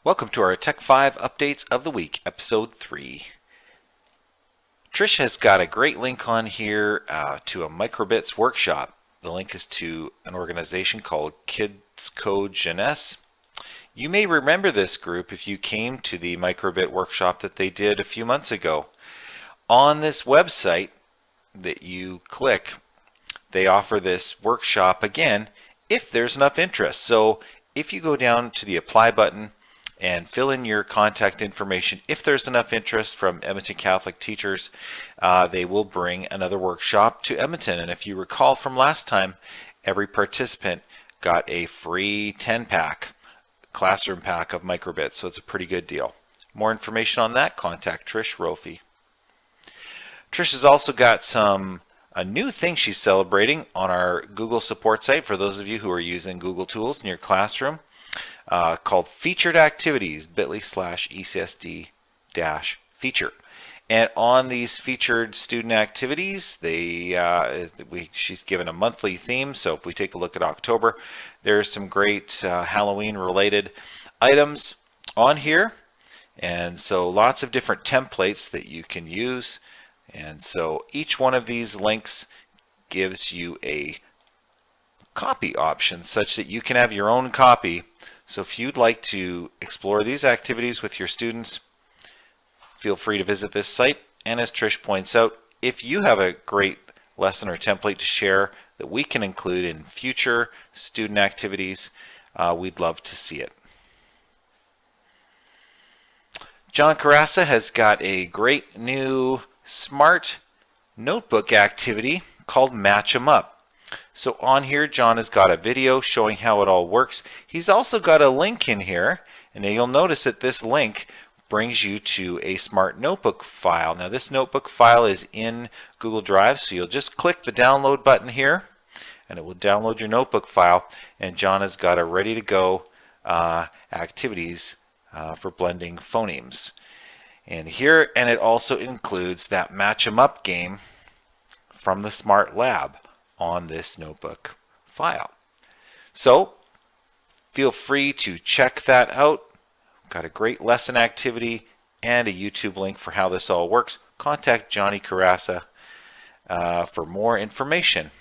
Welcome to our Tech 5 Updates of the Week, Episode 3. Trish has got a great link on here to a microbits workshop. The link is to an organization called Kids Code Jeunesse. You may remember this group if you came to the microbit workshop that they did a few months ago. On this website that you click, they offer this workshop again if there's enough interest. So if you go down to the apply button and fill in your contact information, if there's enough interest from Edmonton Catholic teachers, they will bring another workshop to Edmonton. And if you recall from last time, every participant got a free 10-pack, classroom pack of microbits, so it's a pretty good deal. More information on that, contact Trish Rofi. Trish has also got a new thing she's celebrating on our Google support site for those of you who are using Google Tools in your classroom, called Featured Activities, bit.ly/ECSD-feature. And on these featured student activities, she's given a monthly theme. So if we take a look at October, there's some great Halloween-related items on here. And so lots of different templates that you can use. And so each one of these links gives you a copy option such that you can have your own copy. So if you'd like to explore these activities with your students, feel free to visit this site. And as Trish points out, if you have a great lesson or template to share that we can include in future student activities, we'd love to see it. John Carassa has got a great new smart notebook activity called Match 'em Up. So on here, John has got a video showing how it all works. He's also got a link in here, and you'll notice that this link brings you to a smart notebook file. Now this notebook file is in Google Drive, so you'll just click the download button here, and it will download your notebook file, and John has got a ready to go activities for blending phonemes. And it also includes that Match 'em Up game from the Smart Lab on this notebook file. So feel free to check that out. Got a great lesson activity and a YouTube link for how this all works. Contact Johnny Carassa for more information.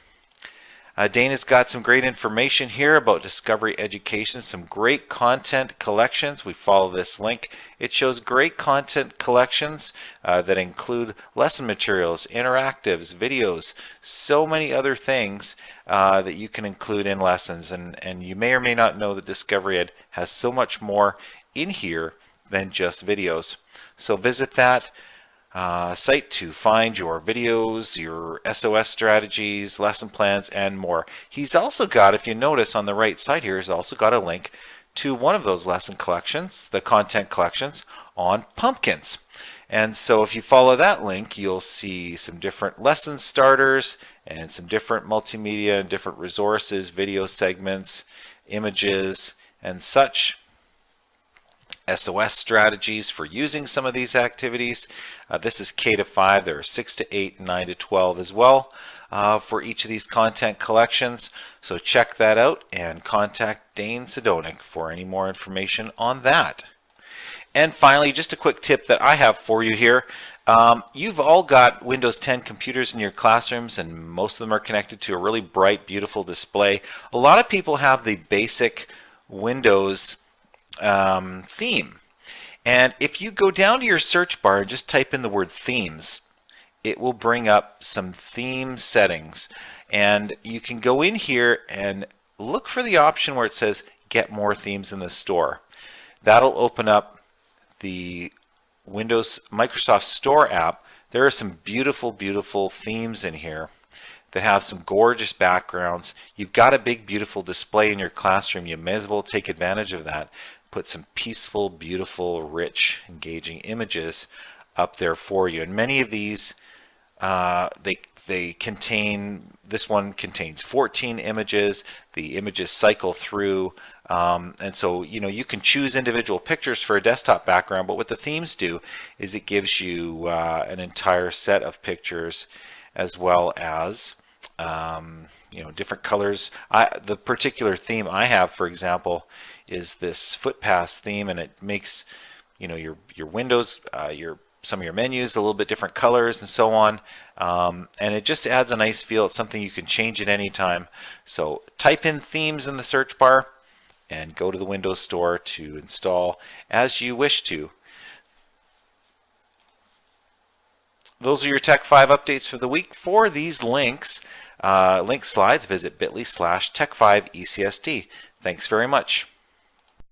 Dana's got some great information here about Discovery Education, some great content collections. We follow this link. It shows great content collections that include lesson materials, interactives, videos, so many other things that you can include in lessons. And you may or may not know that Discovery Ed has so much more in here than just videos. So visit that site to find your videos, your SOS strategies, lesson plans, and more. He's also got, if you notice on the right side here, he's also got a link to one of those lesson collections, the content collections on pumpkins. And so if you follow that link, you'll see some different lesson starters and some different multimedia and different resources, video segments, images, and such. SOS strategies for using some of these activities. This is K to 5. There are 6 to 8, 9 to 12 as well for each of these content collections. So check that out and contact Dane Sidonik for any more information on that. And finally, just a quick tip that I have for you here. You've all got Windows 10 computers in your classrooms, and most of them are connected to a really bright, beautiful display. A lot of people have the basic Windows theme, and if you go down to your search bar and just type in the word themes, it will bring up some theme settings, and you can go in here and look for the option where it says get more themes in the store. That'll open up the Microsoft Store app. There are some beautiful themes in here that have some gorgeous backgrounds. You've got a big beautiful display in your classroom. You may as well take advantage of that. Put some peaceful, beautiful, rich, engaging images up there for you. And many of these, they contain, this one contains 14 images. The images cycle through, and so you can choose individual pictures for a desktop background, but what the themes do is it gives you an entire set of pictures as well as different colors. The particular theme I have, for example, is this footpaths theme, and it makes your windows, some of your menus a little bit different colors and so on. And it just adds a nice feel. It's something you can change at any time. So type in themes in the search bar and go to the Windows Store to install as you wish to. Those are your Tech 5 updates for the week. For these links, link slides, visit bit.ly/Tech5ECSD. Thanks very much.